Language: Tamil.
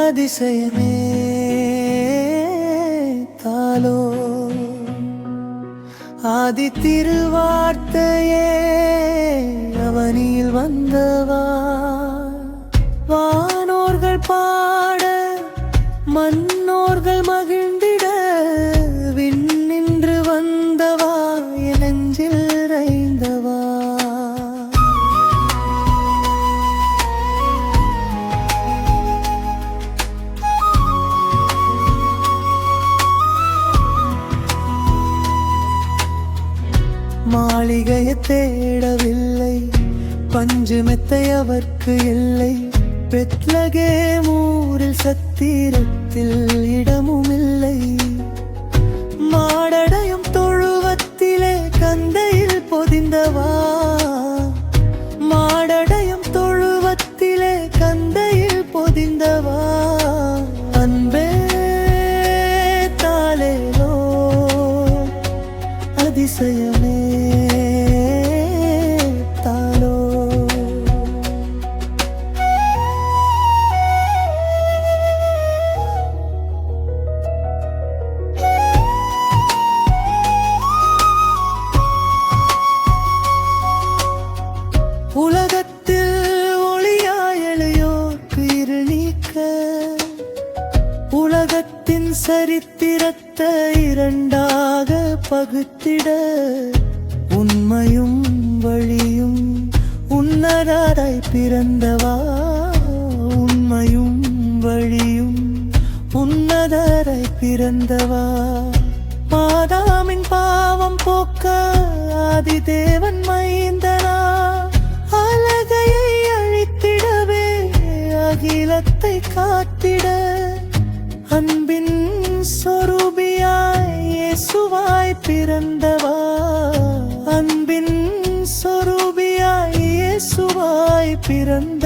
அதிசயமே தாலோ ஆதி திருவார்த்தையே அவனில் வந்தவா வானோர்கள் பாட மன்னோர்கள் மகிழ்ந்திட விண்ணின்று வந்தவா என் நெஞ்சில் நிறைந்தவா மாளிகையை தேடவில்லை பஞ்சு மெத்தை அவர்க்கு இல்லை பெத்லகேம் ஊரில் சத்திரத்தில் இடமும் இல்லை மாடடையும் தொழுவத்திலே கந்தையில் பொதிந்தவா மாடடையும் தொழுவத்திலே கந்தையில் பொதிந்தவா அன்பே தாலேலோ அதிசயமே தாலோ உலகத்தில் ஒளியாய் எழுயோர்க்கு இருள் நீக்க உலகத்தின் சரித்திரத்தை இரண்டாக பகுத்திட உண்மையும் வழியும் உன்னதராய் பிறந்தவா உண்மையும் வழியும் உன்னதராய் பிறந்தவா மாதாமின் பாவம் போக்க ஆதி தேவன் மைந்தனா அழகையை அழித்திடவே அகிலத்தை காத்திட அன்பின் சொரூபியாய் இயேசுவாய் பிறந்தவா அன்பின் சொரூபியாய் இயேசுவாய் பிறந்த